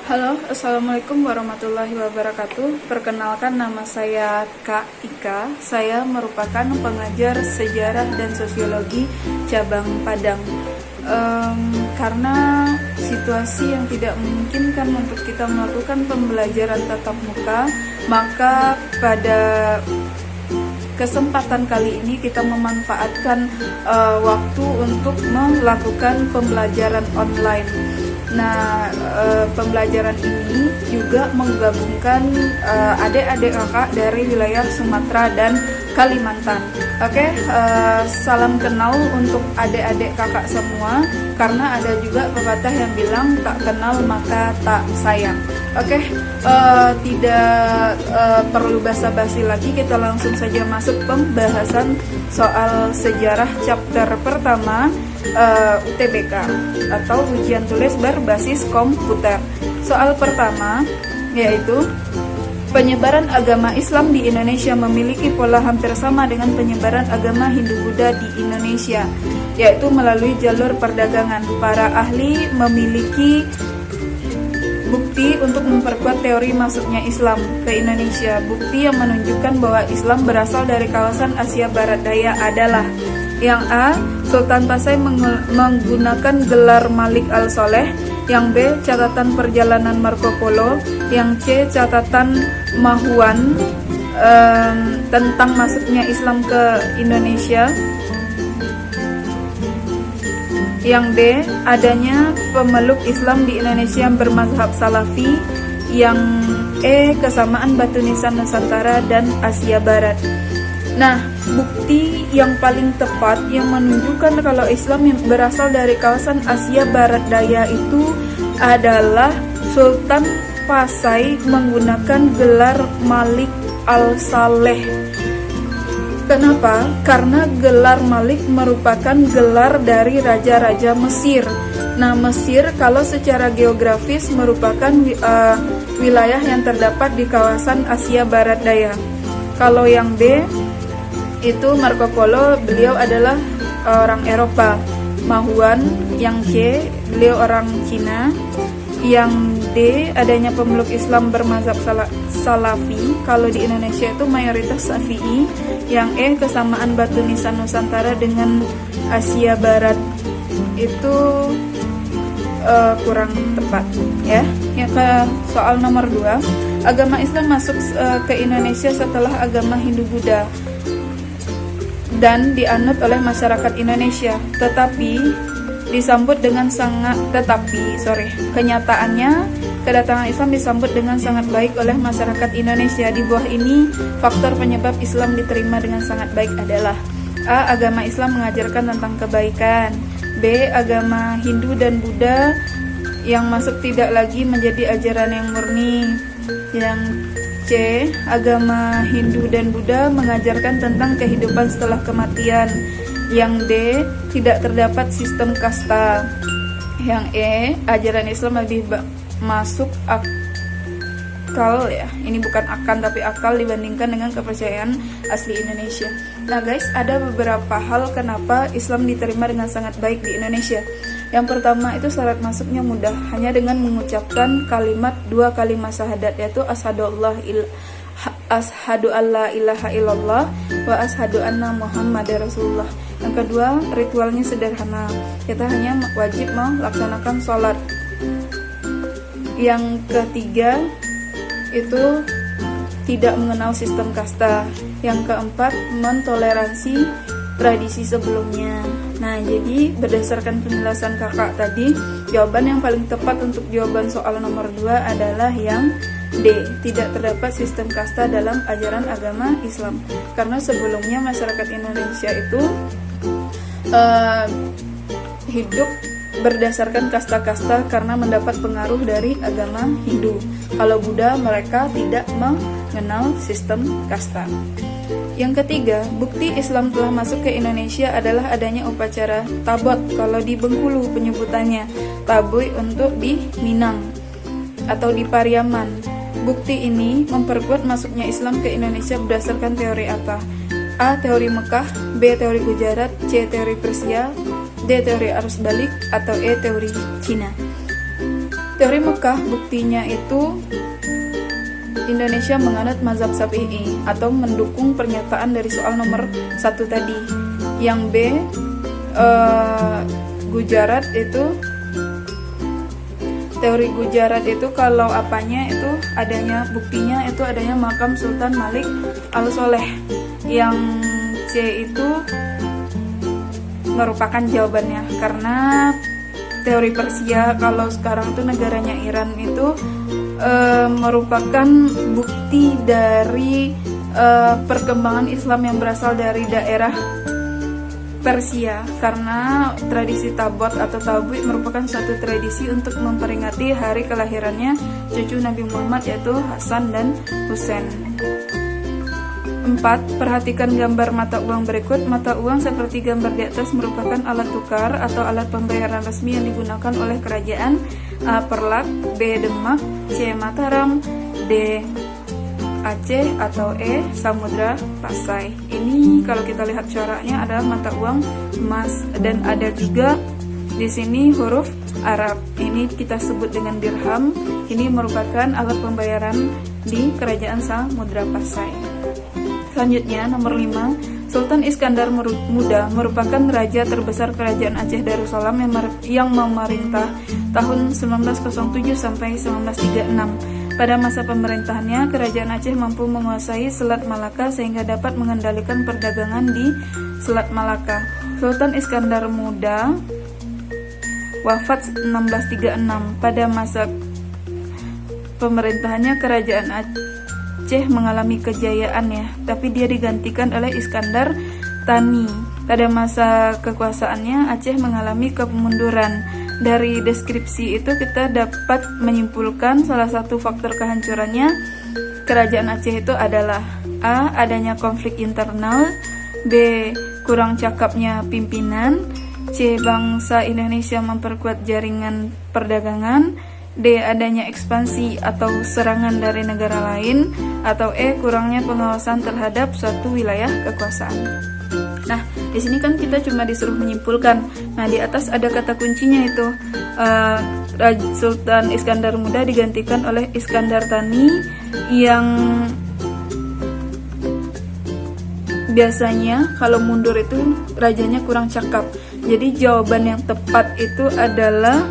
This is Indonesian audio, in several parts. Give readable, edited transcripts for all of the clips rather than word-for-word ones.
Halo, Assalamualaikum warahmatullahi wabarakatuh. Perkenalkan, nama saya Kak Ika. Saya merupakan pengajar sejarah dan sosiologi cabang Padang. Karena situasi yang tidak memungkinkan untuk kita melakukan pembelajaran tatap muka, maka pada kesempatan kali ini kita memanfaatkan waktu untuk melakukan pembelajaran online. Nah, pembelajaran ini juga menggabungkan adik-adik kakak dari wilayah Sumatera dan Kalimantan. Oke, salam kenal untuk adik-adik kakak semua, karena ada juga pepatah yang bilang tak kenal maka tak sayang. Oke, tidak perlu basa-basi lagi, kita langsung saja masuk pembahasan soal sejarah chapter pertama UTBK atau ujian tulis berbasis komputer. Soal pertama yaitu penyebaran agama Islam di Indonesia memiliki pola hampir sama dengan penyebaran agama Hindu-Buddha di Indonesia, yaitu melalui jalur perdagangan. Para ahli memiliki bukti untuk memperkuat teori masuknya Islam ke Indonesia. Bukti yang menunjukkan bahwa Islam berasal dari kawasan Asia Barat Daya adalah: yang A, Sultan Pasai menggunakan gelar Malik al-Soleh. Yang B, catatan perjalanan Marco Polo. Yang C, catatan Mahuan tentang masuknya Islam ke Indonesia. Yang D, adanya pemeluk Islam di Indonesia yang bermazhab Salafi. Yang E, kesamaan batu nisan Nusantara dan Asia Barat. Nah, bukti yang paling tepat yang menunjukkan kalau Islam yang berasal dari kawasan Asia Barat Daya itu adalah Sultan Pasai menggunakan gelar Malik al-Saleh. Kenapa? Karena gelar Malik merupakan gelar dari raja-raja Mesir. Nah, Mesir kalau secara geografis merupakan wilayah yang terdapat di kawasan Asia Barat Daya. Kalau yang B itu Marco Polo, beliau adalah orang Eropa. Mahuan, yang C, beliau orang Cina. Yang D, adanya pemeluk Islam bermazhab Salafi. Kalau di Indonesia itu mayoritas Syafi'i. Yang E, kesamaan batu nisan Nusantara dengan Asia Barat. Itu kurang tepat ya. Yang ke soal nomor 2, agama Islam masuk ke Indonesia setelah agama Hindu-Buddha dan dianut oleh masyarakat Indonesia, kenyataannya kedatangan Islam disambut dengan sangat baik oleh masyarakat Indonesia. Di bawah ini faktor penyebab Islam diterima dengan sangat baik adalah: A, agama Islam mengajarkan tentang kebaikan. B, agama Hindu dan Buddha yang masuk tidak lagi menjadi ajaran yang murni. Yang C, agama Hindu dan Buddha mengajarkan tentang kehidupan setelah kematian. Yang D, tidak terdapat sistem kasta. Yang E, ajaran Islam lebih masuk akal ya. Ini bukan akan tapi akal dibandingkan dengan kepercayaan asli Indonesia. Nah guys, ada beberapa hal kenapa Islam diterima dengan sangat baik di Indonesia. Yang pertama itu syarat masuknya mudah, hanya dengan mengucapkan dua kalimat syahadat, yaitu asyhadu alla ilaha illallah wa asyhadu anna muhammadar rasulullah. Yang kedua, ritualnya sederhana, kita hanya wajib melaksanakan sholat. Yang ketiga itu tidak mengenal sistem kasta. Yang keempat, mentoleransi tradisi sebelumnya. Nah, jadi berdasarkan penjelasan kakak tadi, jawaban yang paling tepat untuk jawaban soal nomor 2 adalah yang D, tidak terdapat sistem kasta dalam ajaran agama Islam. Karena sebelumnya masyarakat Indonesia itu hidup berdasarkan kasta-kasta karena mendapat pengaruh dari agama Hindu. Kalau Buddha, mereka tidak mengenal sistem kasta. Yang ketiga, bukti Islam telah masuk ke Indonesia adalah adanya upacara tabot kalau di Bengkulu penyebutannya, tabui untuk di Minang atau di Pariaman. Bukti ini memperkuat masuknya Islam ke Indonesia berdasarkan teori apa? A, teori Mekah, B, teori Gujarat, C, teori Persia, D, teori arus balik, atau E, teori Cina. Teori Mekah, buktinya itu Indonesia menganut mazhab Syafi'i atau mendukung pernyataan dari soal nomor 1 tadi. Yang B, Gujarat itu, teori Gujarat itu kalau apanya itu adanya, buktinya itu adanya makam Sultan Malik Al-Soleh. Yang C itu merupakan jawabannya, karena teori Persia kalau sekarang tuh negaranya Iran itu merupakan bukti dari perkembangan Islam yang berasal dari daerah Persia, karena tradisi Tabot atau Tabui merupakan suatu tradisi untuk memperingati hari kelahirannya cucu Nabi Muhammad, yaitu Hasan dan Husain. 4. Perhatikan gambar mata uang berikut. Mata uang seperti gambar di atas merupakan alat tukar atau alat pembayaran resmi yang digunakan oleh kerajaan. A. Perlak, B. Demak, C. Mataram, D. Aceh, atau E. Samudra Pasai. Ini kalau kita lihat coraknya adalah mata uang emas, dan ada juga di sini huruf Arab. Ini kita sebut dengan dirham. Ini merupakan alat pembayaran di kerajaan Samudra Pasai. Selanjutnya nomor 5, Sultan Iskandar Muda merupakan raja terbesar kerajaan Aceh Darussalam yang memerintah tahun 1907 sampai 1936. Pada masa pemerintahannya, kerajaan Aceh mampu menguasai Selat Malaka sehingga dapat mengendalikan perdagangan di Selat Malaka. Sultan Iskandar Muda wafat 1636. Pada masa pemerintahannya, kerajaan Aceh mengalami kejayaan ya, tapi dia digantikan oleh Iskandar Tani. Pada masa kekuasaannya, Aceh mengalami kemunduran. Dari deskripsi itu kita dapat menyimpulkan salah satu faktor kehancurannya kerajaan Aceh itu adalah A. Adanya konflik internal, B. Kurang cakapnya pimpinan, C. Bangsa Indonesia memperkuat jaringan perdagangan, D. Adanya ekspansi atau serangan dari negara lain, atau E. Kurangnya pengawasan terhadap suatu wilayah kekuasaan. Nah, di sini kan kita cuma disuruh menyimpulkan. Nah, di atas ada kata kuncinya itu Sultan Iskandar Muda digantikan oleh Iskandar Tani yang biasanya kalau mundur itu rajanya kurang cakap. Jadi jawaban yang tepat itu adalah,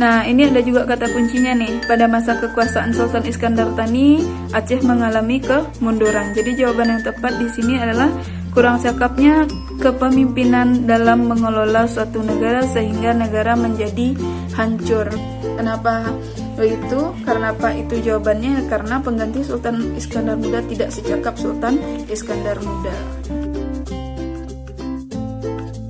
nah ini ada juga kata kuncinya nih. Pada masa kekuasaan Sultan Iskandar Tani, Aceh mengalami kemunduran. Jadi jawaban yang tepat di sini adalah kurang cakapnya kepemimpinan dalam mengelola suatu negara sehingga negara menjadi hancur. Kenapa begitu? Karena apa itu jawabannya? Karena pengganti Sultan Iskandar Muda tidak secakap Sultan Iskandar Muda.